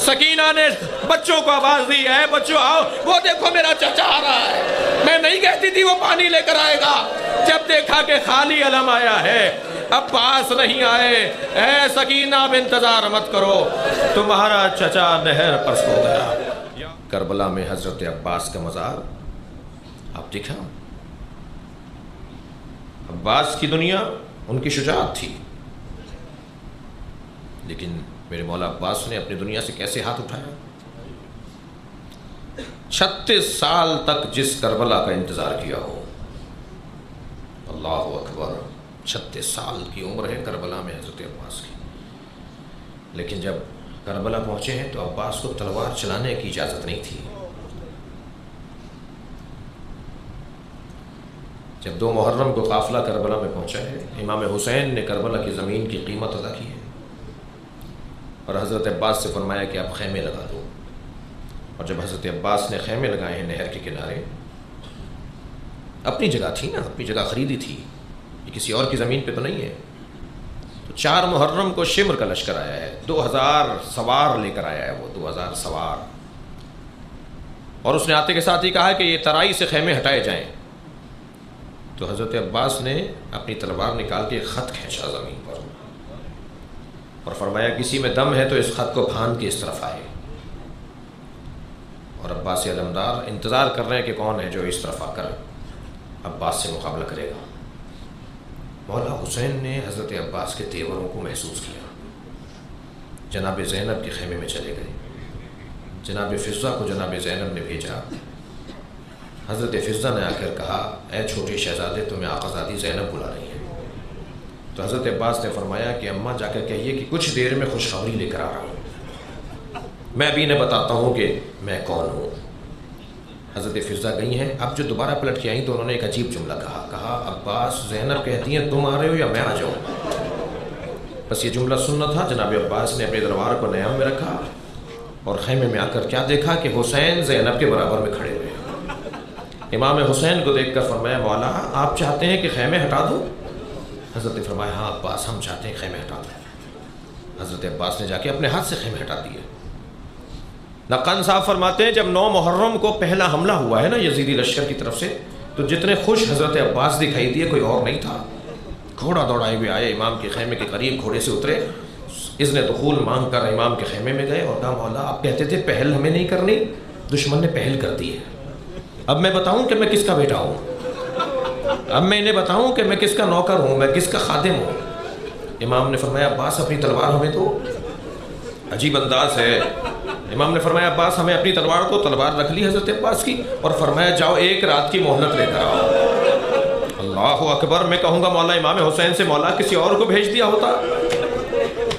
سکینہ نے بچوں کو آواز دی، اے بچوں آؤ، وہ دیکھو میرا چچا آ رہا ہے۔ میں نہیں کہتی تھی وہ پانی لے کر آئے گا، جب دیکھا کہ خالی علم آیا ہے، عباس نہیں آئے، اے سکینہ اب انتظار مت کرو، تمہارا چچا نہر پر سو گیا۔ کربلا میں حضرت عباس کا مزار آپ دیکھا، عباس کی دنیا ان کی شجاعت تھی، لیکن میرے مولا عباس نے اپنی دنیا سے کیسے ہاتھ اٹھایا؟ 36 سال تک جس کربلا کا انتظار کیا ہو، اللہ اکبر، 36 سال کی عمر ہے کربلا میں حضرت عباس کی، لیکن جب کربلا پہنچے ہیں تو عباس کو تلوار چلانے کی اجازت نہیں تھی۔ جب 2 محرم کو قافلہ کربلا میں پہنچا ہے، امام حسین نے کربلا کی زمین کی قیمت ادا کی ہے اور حضرت عباس سے فرمایا کہ آپ خیمے لگا دو، اور جب حضرت عباس نے خیمے لگائے ہیں نہر کے کنارے، اپنی جگہ تھی نا، اپنی جگہ خریدی تھی، یہ کسی اور کی زمین پہ تو نہیں ہے، تو 4 محرم کو شمر کا لشکر آیا ہے، 2000 سوار لے کر آیا ہے، وہ 2000 سوار، اور اس نے آتے کے ساتھ ہی کہا کہ یہ ترائی سے خیمے ہٹائے جائیں، تو حضرت عباس نے اپنی تلوار نکال کے ایک خط کھینچا زمین پر اور فرمایا کسی میں دم ہے تو اس خط کو پھاند کے اس طرف آئے، اور عباس علمدار انتظار کر رہے ہیں کہ کون ہے جو اس طرف آ کر عباس سے مقابلہ کرے گا۔ مولا حسین نے حضرت عباس کے تیوروں کو محسوس کیا، جناب زینب کے خیمے میں چلے گئے، جناب فضہ کو جناب زینب نے بھیجا، حضرت فضہ نے آ کر کہا اے چھوٹے شہزادے تمہیں آقازادی زینب بلا رہی ہے، تو حضرت عباس نے فرمایا کہ اماں جا کر کہیے کہ کچھ دیر میں خوشخبری لے کر آ رہا ہوں، میں بھی انہیں بتاتا ہوں کہ میں کون ہوں۔ حضرت فضہ گئی ہیں، اب جو دوبارہ پلٹ کے آئیں تو انہوں نے ایک عجیب جملہ کہا عباس زینب کہتی ہیں تم آ رہے ہو یا میں آ جاؤں؟ بس یہ جملہ سننا تھا۔ جناب عباس نے اپنے دربار کو نیام میں رکھا اور خیمے میں آ کر کیا دیکھا کہ حسین زینب کے برابر میں کھڑے ہوئے ہیں۔ امام حسین کو دیکھ کر فرمایا مولا آپ چاہتے ہیں کہ خیمے ہٹا دو؟ حضرت نے فرمایا ہاں عباس ہم چاہتے ہیں خیمے ہٹا دو۔ حضرت عباس نے جا کے اپنے ہاتھ سے خیمے ہٹا دیے۔ نقان صاحب فرماتے ہیں جب 9 محرم کو پہلا حملہ ہوا ہے نا یزیدی لشکر کی طرف سے، تو جتنے خوش حضرت عباس دکھائی دیے کوئی اور نہیں تھا۔ گھوڑا دوڑائے ہوئے آئے، امام کے خیمے کے قریب گھوڑے سے اترے، اذن دخول مانگ کر امام کے خیمے میں گئے اور کہا مولا آپ کہتے تھے پہل ہمیں نہیں کرنی، دشمن نے پہل کر دی ہے، اب میں بتاؤں کہ میں کس کا بیٹا ہوں، اب میں انہیں بتاؤں کہ میں کس کا نوکر ہوں، میں کس کا خادم ہوں۔ امام نے فرمایا عباس اپنی تلوار ہمیں دو۔ عجیب انداز ہے، امام نے فرمایا عباس ہمیں اپنی تلوار کو، تلوار رکھ لی حضرت عباس کی اور فرمایا جاؤ 1 رات کی مہلت لے کر آؤ۔ اللہ اکبر، میں کہوں گا مولا امام حسین سے مولا کسی اور کو بھیج دیا ہوتا،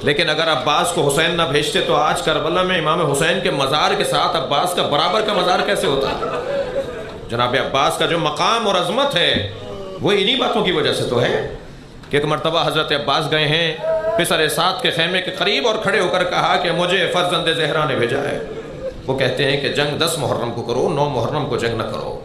لیکن اگر عباس کو حسین نہ بھیجتے تو آج کربلا میں امام حسین کے مزار کے ساتھ عباس کا برابر کا مزار کیسے ہوتا؟ جناب عباس کا جو مقام اور عظمت ہے وہ انہی باتوں کی وجہ سے تو ہے کہ ایک مرتبہ حضرت عباس گئے ہیں پسر سعد کے خیمے کے قریب اور کھڑے ہو کر کہا کہ مجھے فرزند زہرا نے بھیجا ہے۔ وہ کہتے ہیں کہ جنگ 10 محرم کو کرو، 9 محرم کو جنگ نہ کرو۔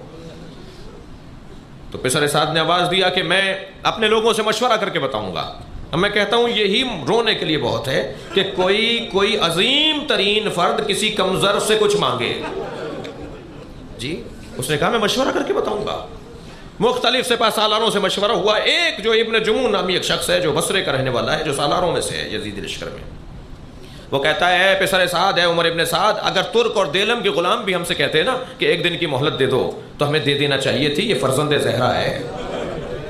تو پسر سعد نے آواز دیا کہ میں اپنے لوگوں سے مشورہ کر کے بتاؤں گا۔ اب میں کہتا ہوں یہی رونے کے لیے بہت ہے کہ کوئی عظیم ترین فرد کسی کمزور سے کچھ مانگے۔ جی اس نے کہا میں مشورہ کر کے بتاؤں گا۔ مختلف سپہ سالاروں سے مشورہ ہوا، ایک جو ابن جمون نامی ایک شخص ہے جو بصرے کا رہنے والا ہے، جو سالاروں میں سے ہے یزیدی لشکر میں، وہ کہتا ہے اے پسر سعد، اے عمر ابن سعد، اگر ترک اور دیلم کے غلام بھی ہم سے کہتے ہیں نا کہ 1 دن کی مہلت دے دو تو ہمیں دے دینا چاہیے تھی، یہ فرزند زہرا ہے،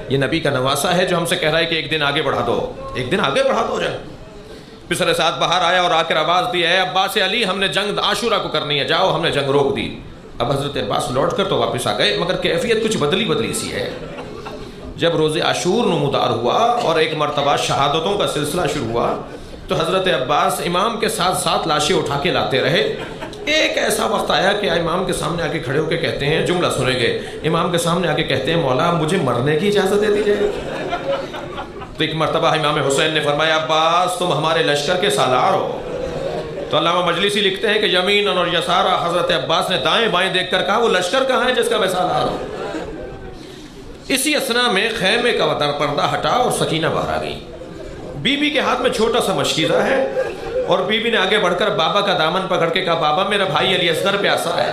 یہ نبی کا نواسا ہے جو ہم سے کہہ رہا ہے کہ 1 دن آگے بڑھا دو، 1 دن آگے بڑھا دو جنگ۔ پسر سعد باہر آیا اور آ کر آواز دی اے عباس علی ہم نے جنگ عاشورہ کو کرنی ہے، جاؤ، ہم نے جنگ روک دی۔ اب حضرت عباس لوٹ کر تو واپس آ گئے مگر کیفیت کچھ بدلی سی ہے۔ جب روز عاشور نمودار ہوا اور ایک مرتبہ شہادتوں کا سلسلہ شروع ہوا تو حضرت عباس امام کے ساتھ ساتھ لاشیں اٹھا کے لاتے رہے۔ ایک ایسا وقت آیا کہ امام کے سامنے آ کے کھڑے ہو کے کہتے ہیں، جملہ سنیں گے، امام کے سامنے آ کے کہتے ہیں مولا مجھے مرنے کی اجازت دے دی جائے۔ تو ایک مرتبہ امام حسین نے فرمایا عباس تم ہمارے لشکر کے سالار ہو۔ تو علامہ مجلسی لکھتے ہیں کہ یمیناً اور یسارا حضرت عباس نے دائیں بائیں دیکھ کر کہا وہ لشکر کہاں ہے جس کا میں سالار ہوں۔ اسی اثنا میں خیمے کا پردہ ہٹا اور سکینہ باہر آ گئی۔ بی بی کے ہاتھ میں چھوٹا سا مشکیزہ ہے اور بیوی نے آگے بڑھ کر بابا کا دامن پکڑ کے کہا بابا میرا بھائی علی اصغر پیاسا ہے،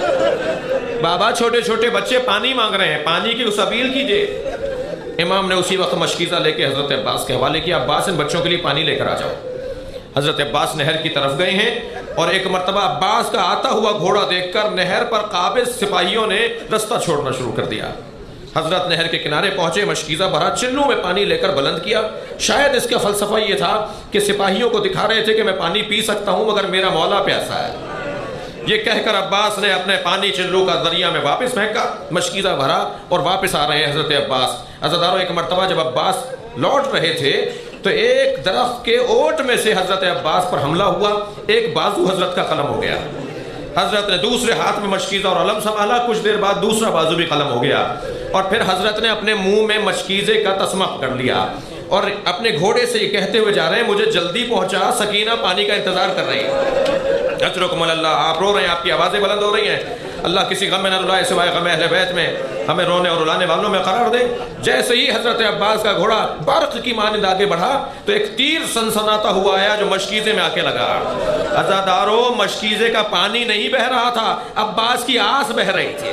بابا چھوٹے چھوٹے بچے پانی مانگ رہے ہیں، پانی کی اپیل کیجئے۔ امام نے اسی وقت مشکیزہ لے کے حضرت عباس کے حوالے کیا، عباس ان بچوں کے لیے پانی لے کر آ جاؤ۔ حضرت عباس نہر کی طرف گئے ہیں اور ایک مرتبہ عباس کا آتا ہوا گھوڑا دیکھ کر نہر پر قابض سپاہیوں نے رستہ چھوڑنا شروع کر دیا۔ حضرت نہر کے کنارے پہنچے، مشکیزہ بھرا چنوں میں پانی لے کر بلند کیا۔ شاید اس کا فلسفہ یہ تھا کہ سپاہیوں کو دکھا رہے تھے کہ میں پانی پی سکتا ہوں مگر میرا مولا پیاسا ہے۔ یہ کہہ کر عباس نے اپنے پانی چلو کا دریا میں واپس پھینکا، مشکیزہ بھرا اور واپس آ رہے ہیں حضرت عباس۔ عزاداروں ایک مرتبہ جب عباس لوٹ رہے تھے تو ایک درخت کے اوٹ میں سے حضرت عباس پر حملہ ہوا، ایک بازو حضرت کا قلم ہو گیا۔ حضرت نے دوسرے ہاتھ میں مشکیزہ اور علم سنبھالا، کچھ دیر بعد دوسرا بازو بھی قلم ہو گیا، اور پھر حضرت نے اپنے منہ میں مشکیزے کا تسمہ پکڑ لیا اور اپنے گھوڑے سے یہ کہتے ہوئے جا رہے ہیں مجھے جلدی پہنچا، سکینہ پانی کا انتظار کر رہی ہے۔ اجرکم اللہ، آپ رو رہے ہیں، آپ کی آوازیں بلند ہو رہی ہیں، اللہ کسی غم میں نہ رلائے سوائے غم اہل بیت میں، ہمیں رونے اور رلانے والوں میں قرار دے۔ جیسے ہی حضرت عباس کا گھوڑا برق کی مانند آگے بڑھا تو ایک تیر سنسناتا ہوا آیا جو مشکیزے میں آ کے لگا۔ عزاداروں مشکیزے کا پانی نہیں بہ رہا تھا، عباس کی آس بہ رہی تھی۔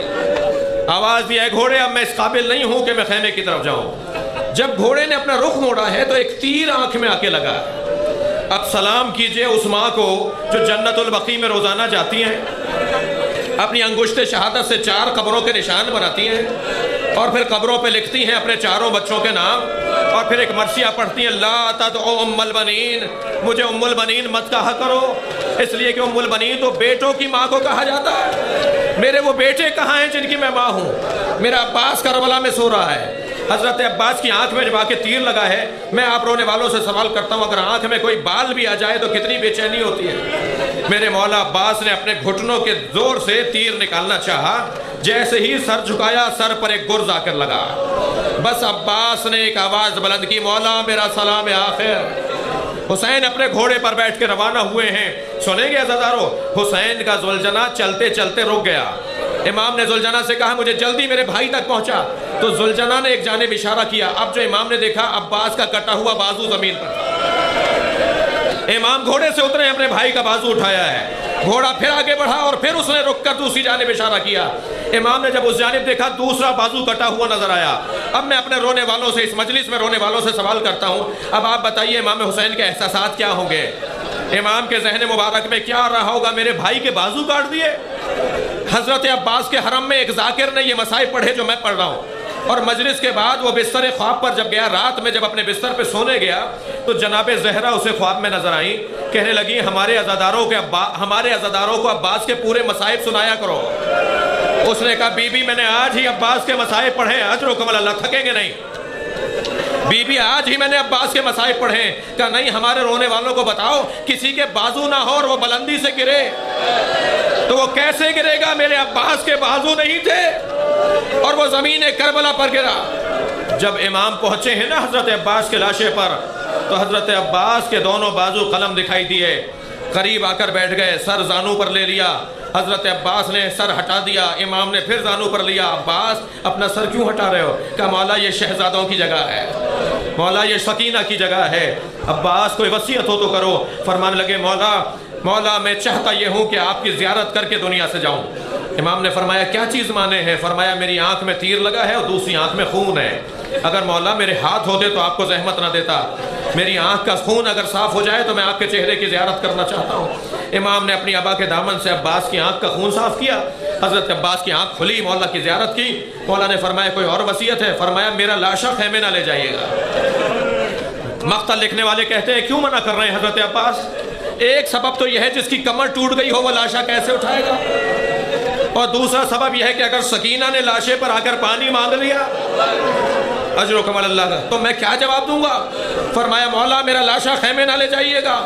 آواز دیا ہے گھوڑے اب میں اس قابل نہیں ہوں کہ میں خیمے کی طرف جاؤں۔ جب گھوڑے نے اپنا رخ موڑا ہے تو ایک تیر آنکھ میں آ کے لگا۔ اب سلام کیجئے اس ماں کو جو جنت البقیع میں روزانہ جاتی ہیں، اپنی انگشت شہادت سے 4 قبروں کے نشان بناتی ہیں اور پھر قبروں پہ لکھتی ہیں اپنے 4 بچوں کے نام، اور پھر ایک مرثیہ پڑھتی ہیں لا تدعو ام البنین، مجھے ام البنین مت کہا کرو، اس لیے کہ ام البنین تو بیٹوں کی ماں کو کہا جاتا ہے۔ میرے وہ بیٹے کہاں ہیں جن کی میں ماں ہوں؟ میرا عباس کربلا میں سو رہا ہے۔ حضرت عباس کی آنکھ میں جب آ کے تیر لگا ہے، میں آپ رونے والوں سے سوال کرتا ہوں اگر آنکھ میں کوئی بال بھی آ جائے تو کتنی بے چینی ہوتی ہے۔ میرے مولا عباس نے اپنے گھٹنوں کے زور سے تیر نکالنا چاہا، جیسے ہی سر جھکایا سر پر ایک گرز آ کر لگا۔ بس عباس نے ایک آواز بلند کی مولا میرا سلام آخر۔ حسین اپنے گھوڑے پر بیٹھ کے روانہ ہوئے ہیں۔ سنیں گے عزادارو، حسین کا زلجنہ چلتے چلتے رک گیا۔ امام نے زلجنہ سے کہا مجھے جلدی میرے بھائی تک پہنچا، تو زلجنہ نے ایک جانب اشارہ کیا۔ اب جو امام نے دیکھا عباس کا کٹا ہوا بازو زمین پر تھا۔ امام گھوڑے سے اترے، اپنے بھائی کا بازو اٹھایا ہے، گھوڑا پھر آگے بڑھا اور پھر اس نے رک کر دوسری جانب اشارہ کیا۔ امام نے جب اس جانب دیکھا دوسرا بازو کٹا ہوا نظر آیا۔ اب میں اپنے رونے والوں سے، اس مجلس میں رونے والوں سے سوال کرتا ہوں، اب آپ بتائیے امام حسین کے احساسات کیا ہوں گے؟ امام کے ذہن مبارک میں کیا آ رہا ہوگا؟ میرے بھائی کے بازو کاٹ دیے۔ حضرت عباس کے حرم میں ایک ذاکر نے یہ مصائب پڑھے جو میں پڑھ رہا ہوں، اور مجلس کے بعد وہ بستر خواب پر جب گیا، رات میں جب اپنے بستر پہ سونے گیا تو جناب زہرا اسے خواب میں نظر آئیں، کہنے لگی ہمارے عزاداروں کو عباس کے پورے مصائب سنایا کرو۔ اس نے کہا بی بی میں نے آج ہی عباس کے مصائب پڑھے، اجرکم اللہ، تھکیں گے نہیں۔ بی بی آج ہی میں نے عباس کے مصائب پڑھے۔ کہا نہیں، ہمارے رونے والوں کو بتاؤ کسی کے بازو نہ ہو اور وہ بلندی سے گرے تو وہ کیسے گرے گا؟ میرے عباس کے بازو نہیں تھے اور وہ زمین کربلا پر گرا۔ جب امام پہنچے ہیں نا حضرت عباس کے لاشے پر، تو حضرت عباس کے دونوں بازو قلم دکھائی دیے۔ قریب آ کر بیٹھ گئے، سر زانو پر لے لیا۔ حضرت عباس نے سر ہٹا دیا، امام نے پھر زانو پر لیا۔ عباس اپنا سر کیوں ہٹا رہے ہو؟ کہا مولا یہ شہزادوں کی جگہ ہے، مولا یہ سکینہ کی جگہ ہے۔ عباس کوئی وصیت ہو تو کرو۔ فرمانے لگے مولا میں چاہتا یہ ہوں کہ آپ کی زیارت کر کے دنیا سے جاؤں۔ امام نے فرمایا کیا چیز مانے ہیں؟ فرمایا میری آنکھ میں تیر لگا ہے اور دوسری آنکھ میں خون ہے، اگر مولا میرے ہاتھ ہوتے تو آپ کو زحمت نہ دیتا، میری آنکھ کا خون اگر صاف ہو جائے تو میں آپ کے چہرے کی زیارت کرنا چاہتا ہوں۔ امام نے اپنی ابا کے دامن سے عباس کی آنکھ کا خون صاف کیا، حضرت عباس کی آنکھ کھلی، مولا کی زیارت کی۔ مولا نے فرمایا کوئی اور وصیت ہے؟ فرمایا میرا لاشا خیمے نہ لے جائیے گا۔ مقتل لکھنے والے کہتے ہیں کیوں منع کر رہے ہیں حضرت عباس؟ ایک سبب تو یہ ہے جس کی کمر ٹوٹ گئی ہو وہ لاشا کیسے اٹھائے گا، اور دوسرا سبب یہ ہے کہ اگر سکینہ نے لاشے پر آ کر پانی مانگ لیا اجرکم اللہ تو میں کیا جواب دوں گا؟ فرمایا مولا میرا لاشا خیمے نہ لے جائیے گا۔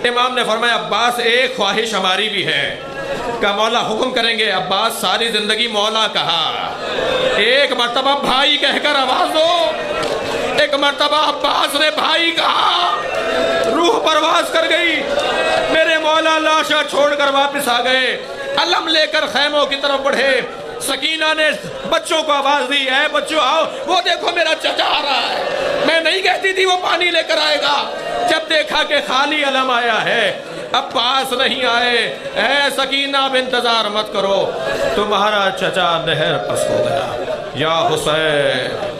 امام نے فرمایا عباس ایک خواہش ہماری بھی ہے۔ کہ مولا حکم کریں گے؟ عباس ساری زندگی مولا کہا، ایک مرتبہ بھائی کہہ کر آواز دو۔ ایک مرتبہ عباس نے بھائی کہا، روح پرواز کر گئی۔ میرے مولا لاشا چھوڑ کر واپس آ گئے، علم لے کر خیموں کی طرف بڑھے۔ سکینہ نے بچوں کو آواز دی، اے بچوں آؤ، وہ دیکھو میرا چچا آ رہا ہے۔ میں نہیں کہتی تھی وہ پانی لے کر آئے گا، جب دیکھا کہ خالی علم آیا ہے، عباس نہیں آئے۔ اے سکینہ اب انتظار مت کرو، تمہارا چچا نہر پر سو گیا۔ یا حسین